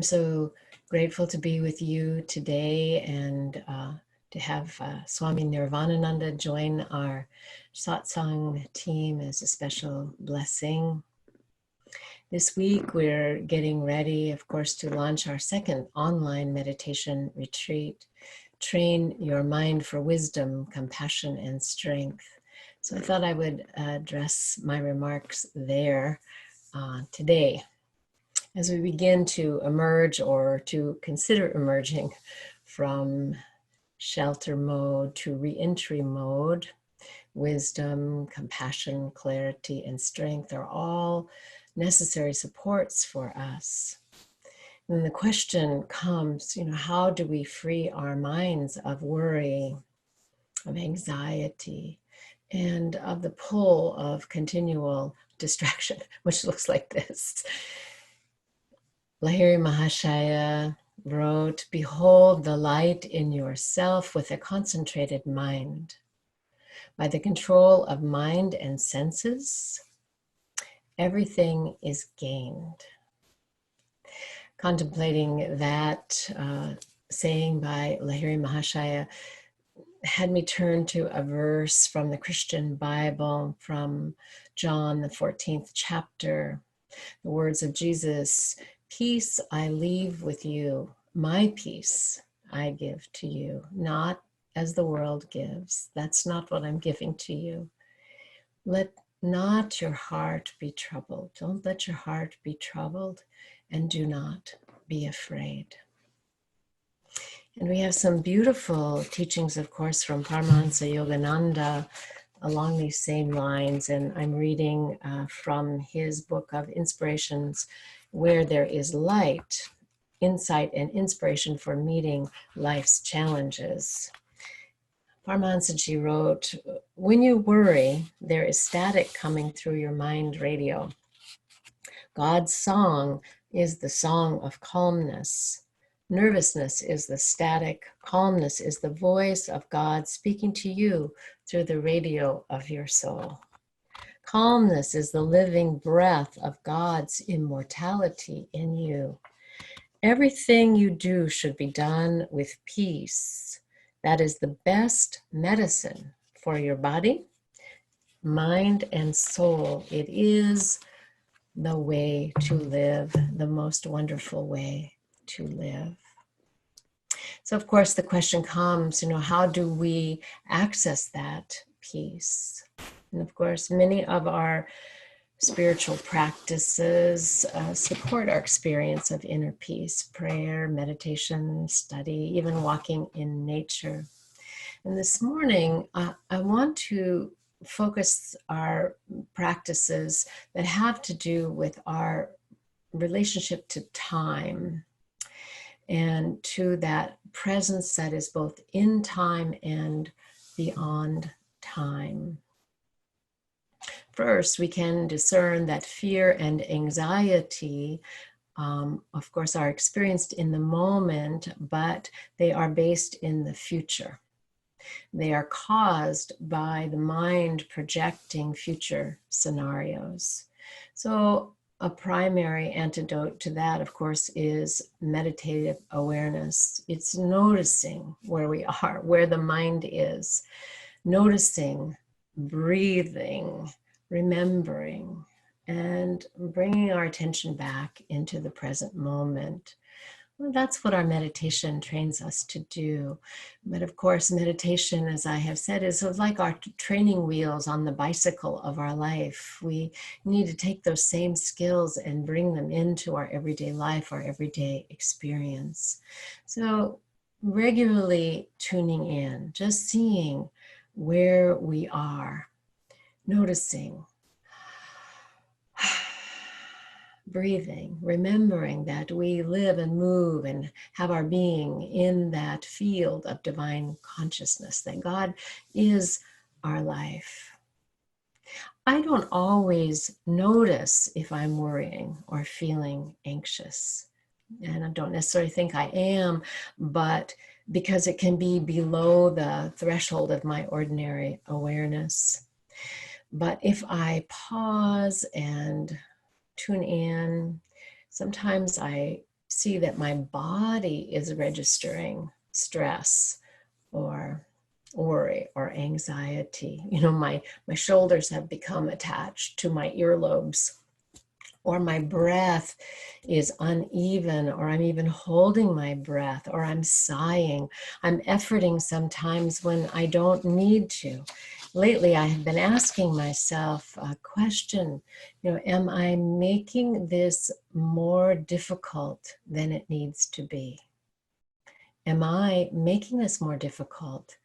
so grateful to be with you today and to have Swami Nirvanananda join our satsang team as a special blessing. This week we're getting ready, of course, to launch our second online meditation retreat, Train Your Mind for Wisdom, Compassion, and Strength. So I thought I would address my remarks there today. As we begin to emerge or to consider emerging from shelter mode to re-entry mode, wisdom, compassion, clarity, and strength are all necessary supports for us. And the question comes, how do we free our minds of worry, of anxiety, and of the pull of continual distraction, which looks like this. Lahiri Mahashaya wrote, "Behold the light in yourself with a concentrated mind. By the control of mind and senses, everything is gained." Contemplating that saying by Lahiri Mahashaya had me turn to a verse from the Christian Bible, from John, the 14th chapter, the words of Jesus, "Peace I leave with you, my peace I give to you, not as the world gives." That's not what I'm giving to you. Let not your heart be troubled. Don't let your heart be troubled, and do not be afraid. And we have some beautiful teachings, of course, from Paramahansa Yogananda along these same lines. And I'm reading from his book of inspirations, Where There Is Light, Insight and Inspiration for Meeting Life's Challenges. Paramahansaji wrote, "When you worry, there is static coming through your mind radio. God's song is the song of calmness. Nervousness is the static. Calmness is the voice of God speaking to you through the radio of your soul. Calmness is the living breath of God's immortality in you. Everything you do should be done with peace. That is the best medicine for your body, mind, and soul. It is the way to live, the most wonderful way to live." So of course the question comes, how do we access that peace? And of course many of our spiritual practices support our experience of inner peace: prayer, meditation, study, even walking in nature. And this morning I want to focus our practices that have to do with our relationship to time and to that presence that is both in time and beyond time. First, we can discern that fear and anxiety, of course, are experienced in the moment, but they are based in the future. They are caused by the mind projecting future scenarios. So a primary antidote to that, of course, is meditative awareness. It's noticing where we are, where the mind is, noticing, breathing, remembering, and bringing our attention back into the present moment. Well, that's what our meditation trains us to do. But of course, meditation, as I have said, is sort of like our training wheels on the bicycle of our life. We need to take those same skills and bring them into our everyday life, our everyday experience. So regularly tuning in, just seeing where we are, noticing, breathing, remembering that we live and move and have our being in that field of divine consciousness, that God is our life. I don't always notice if I'm worrying or feeling anxious, and I don't necessarily think I am, but because it can be below the threshold of my ordinary awareness. But if I pause and tune in, sometimes I see that my body is registering stress or worry or anxiety. You know, my shoulders have become attached to my earlobes, or my breath is uneven, or I'm even holding my breath, or I'm sighing. I'm efforting sometimes when I don't need to. Lately, I have been asking myself a question, you know, am I making this more difficult than it needs to be? Am I making this more difficult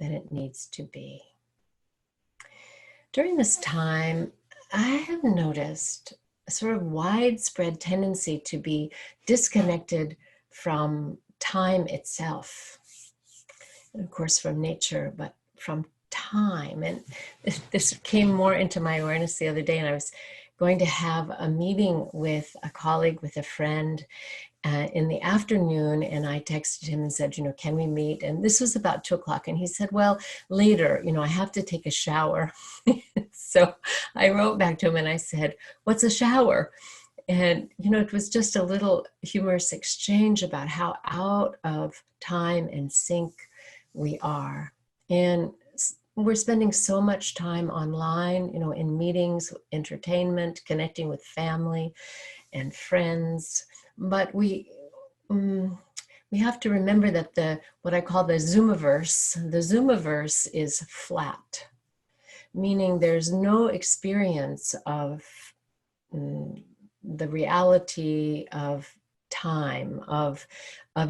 than it needs to be? During this time, I have noticed a sort of widespread tendency to be disconnected from time itself, and of course from nature, but from time. And this came more into my awareness the other day, and I was going to have a meeting with a colleague, with a friend, in the afternoon, and I texted him and said, you know, can we meet? And this was about 2 o'clock, and he said, well, later, you know, I have to take a shower. So I wrote back to him and I said, what's a shower? And, you know, it was just a little humorous exchange about how out of time and sync we are. And we're spending so much time online, you know, in meetings, entertainment, connecting with family and friends. But we have to remember that what I call the Zoomiverse is flat, meaning there's no experience of the reality of time, of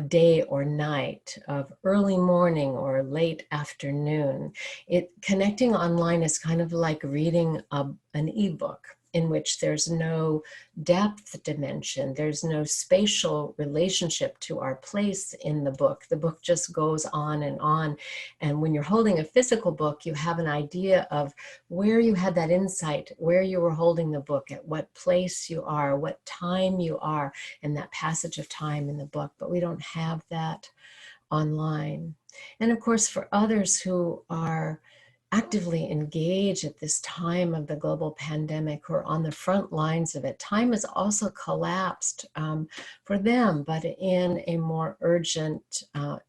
day or night, of early morning or late afternoon. Connecting online is kind of like reading an ebook, in which there's no depth dimension, there's no spatial relationship to our place in the book. The book just goes on. And when you're holding a physical book, you have an idea of where you had that insight, where you were holding the book, at what place you are, what time you are, and that passage of time in the book. But we don't have that online. And of course, for others who are actively engaged at this time of the global pandemic, who are on the front lines of it, time has also collapsed for them, but in a more urgent,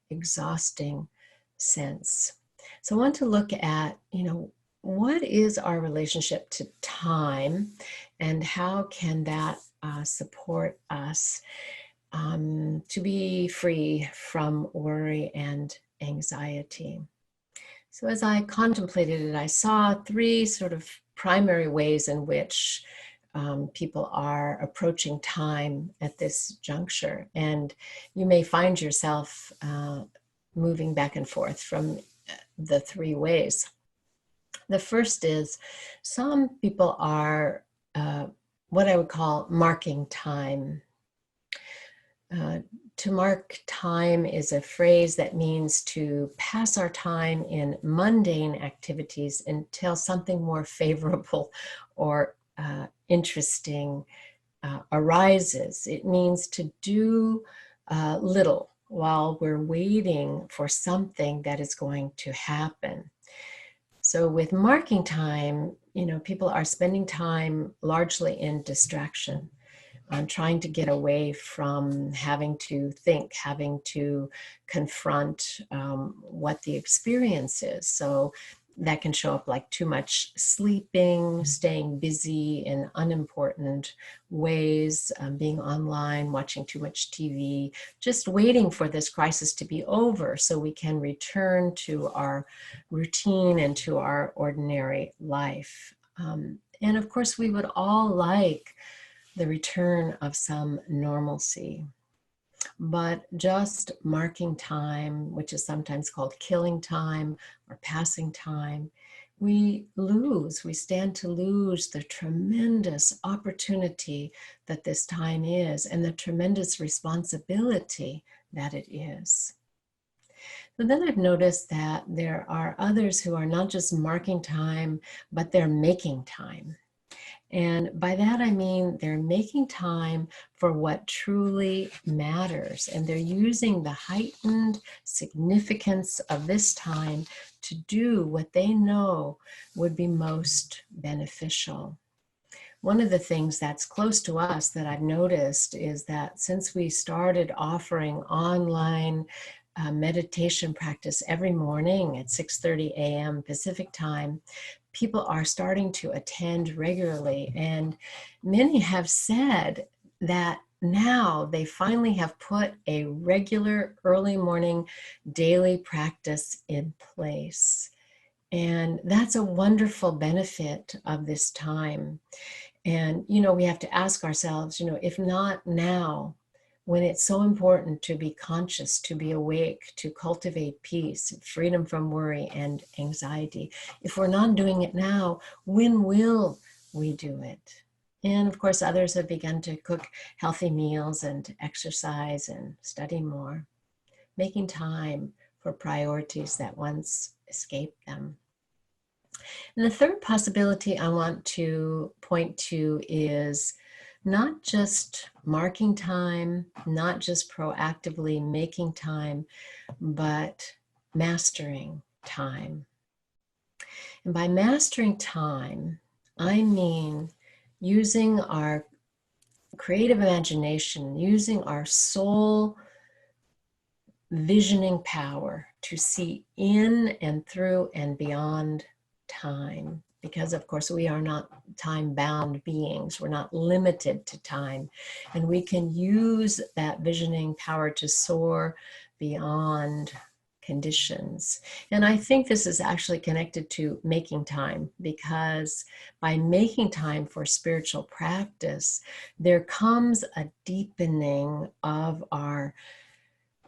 exhausting sense. So I want to look at, you know, what is our relationship to time, and how can that support us to be free from worry and anxiety. So as I contemplated it, I saw 3 sort of primary ways in which people are approaching time at this juncture. And you may find yourself moving back and forth from the 3 ways. The first is, some people are what I would call marking time. To mark time is a phrase that means to pass our time in mundane activities until something more favorable or interesting arises. It means to do little while we're waiting for something that is going to happen. So with marking time, you know, people are spending time largely in distraction, trying to get away from having to think, having to confront what the experience is. So that can show up like too much sleeping, staying busy in unimportant ways, being online, watching too much TV, just waiting for this crisis to be over so we can return to our routine and to our ordinary life. And of course, we would all like the return of some normalcy. But just marking time, which is sometimes called killing time or passing time, we stand to lose the tremendous opportunity that this time is, and the tremendous responsibility that it is. So then I've noticed that there are others who are not just marking time, but they're making time. And by that, I mean they're making time for what truly matters. And they're using the heightened significance of this time to do what they know would be most beneficial. one of the things that's close to us that I've noticed is that since we started offering online meditation practice every morning at 6:30 a.m. Pacific time, people are starting to attend regularly. And many have said that now they finally have put a regular early morning daily practice in place. And that's a wonderful benefit of this time. And, we have to ask ourselves, if not now, when it's so important to be conscious, to be awake, to cultivate peace, freedom from worry and anxiety, if we're not doing it now, when will we do it? And of course, others have begun to cook healthy meals and exercise and study more, making time for priorities that once escaped them. And the third possibility I want to point to is not just marking time, not just proactively making time, but mastering time. And by mastering time, I mean using our creative imagination, using our soul visioning power to see in and through and beyond time, because of course we are not time-bound beings. We're not limited to time, and we can use that visioning power to soar beyond conditions. And I think this is actually connected to making time, because by making time for spiritual practice, there comes a deepening of our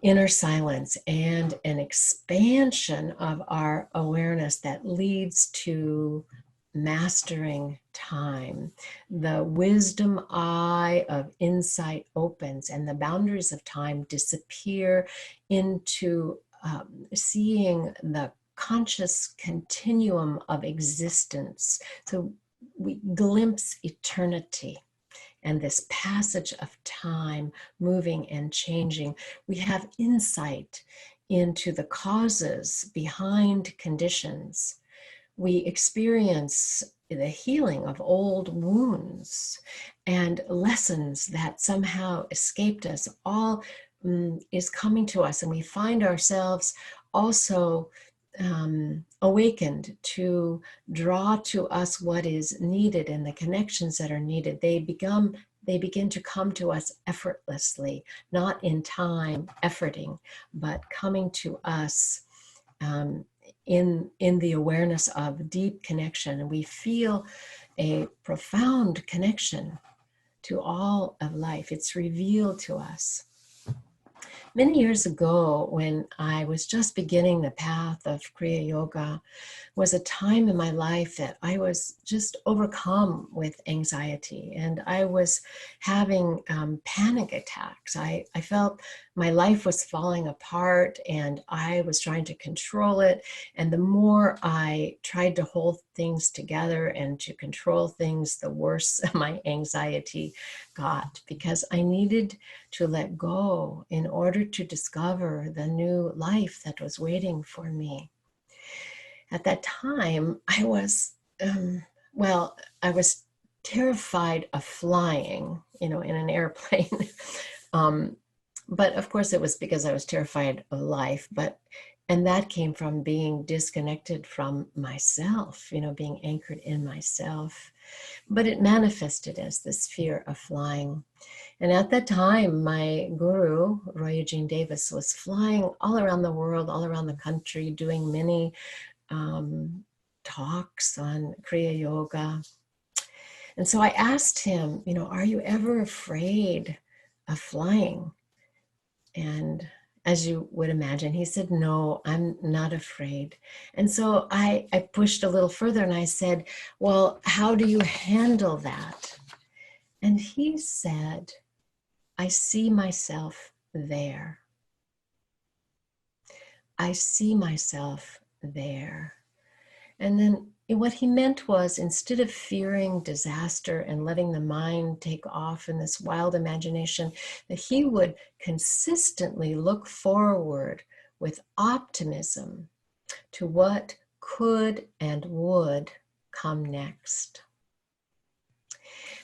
inner silence and an expansion of our awareness that leads to mastering time. The wisdom eye of insight opens, and the boundaries of time disappear into seeing the conscious continuum of existence. So we glimpse eternity and this passage of time moving and changing. We have insight into the causes behind conditions. We experience the healing of old wounds and lessons that somehow escaped us. All is coming to us, and we find ourselves also awakened to draw to us what is needed, and the connections that are needed, they begin to come to us effortlessly, not in time efforting, but coming to us in the awareness of deep connection. And we feel a profound connection to all of life. It's revealed to us. Many years ago, when I was just beginning the path of Kriya Yoga, was a time in my life that I was just overcome with anxiety, and I was having panic attacks. I felt my life was falling apart, and I was trying to control it. And the more I tried to hold things together and to control things, the worse my anxiety got, because I needed to let go in order to discover the new life that was waiting for me. At that time, I was, I was terrified of flying, in an airplane. But of course it was because I was terrified of life, and that came from being disconnected from myself, being anchored in myself. But it manifested as this fear of flying. And at that time, my guru, Roy Eugene Davis, was flying all around the world, all around the country, doing many talks on Kriya Yoga. And so I asked him, are you ever afraid of flying? And as you would imagine, he said, no, I'm not afraid. And so I pushed a little further, and I said, well, how do you handle that? And he said, I see myself there. I see myself there. And then what he meant was, instead of fearing disaster and letting the mind take off in this wild imagination, that he would consistently look forward with optimism to what could and would come next.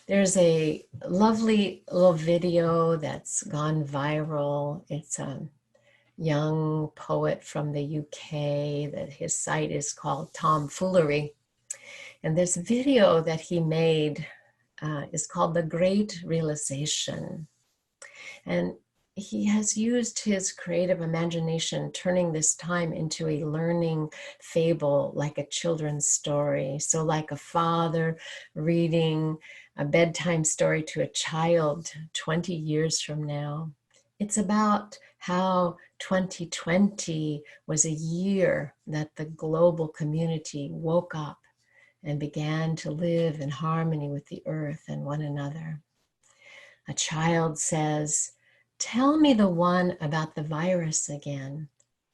There's a lovely little video that's gone viral. It's a young poet from the UK that his site is called Tomfoolery. And this video that he made is called The Great Realization. And he has used his creative imagination, turning this time into a learning fable, like a children's story. So like a father reading a bedtime story to a child 20 years from now. It's about how 2020 was a year that the global community woke up and began to live in harmony with the earth and one another. A child says, "Tell me the one about the virus again,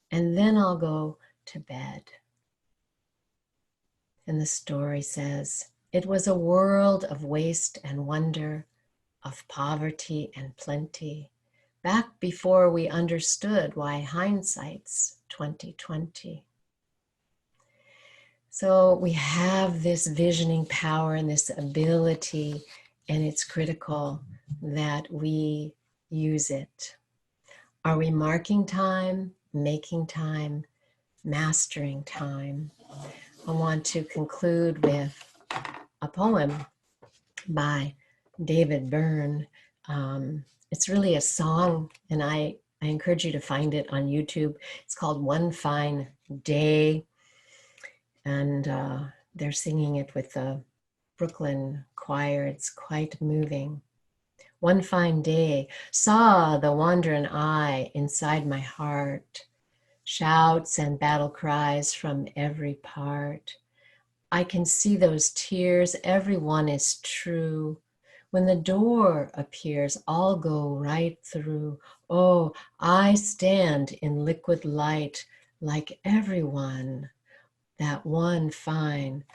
and then I'll go to bed." And the story says, "It was a world of waste and wonder, of poverty and plenty, back before we understood why hindsight's 2020. So we have this visioning power and this ability, and it's critical that we use it. Are we marking time, making time, mastering time? I want to conclude with a poem by David Byrne. It's really a song, and I encourage you to find it on YouTube. It's called One Fine Day, and they're singing it with the Brooklyn choir. It's quite moving. One fine day, saw the wandering eye inside my heart, shouts and battle cries from every part. I can see those tears, every one is true. When the door appears, I'll go right through. Oh, I stand in liquid light like everyone, that one fine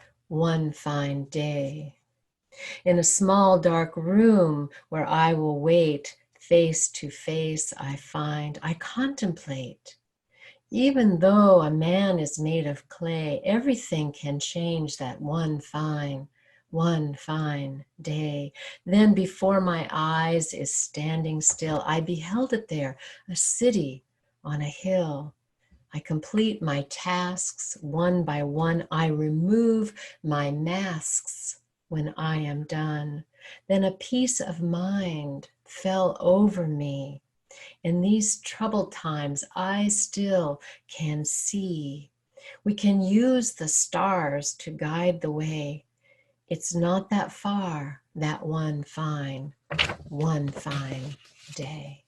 day. In a small dark room where I will wait, face to face I find, I contemplate. Even though a man is made of clay, everything can change that one fine day. Then before my eyes is standing still, I beheld it there, a city on a hill. I complete my tasks one by one. I remove my masks when I am done. Then a peace of mind fell over me. In these troubled times, I still can see. We can use the stars to guide the way. It's not that far, that one fine day.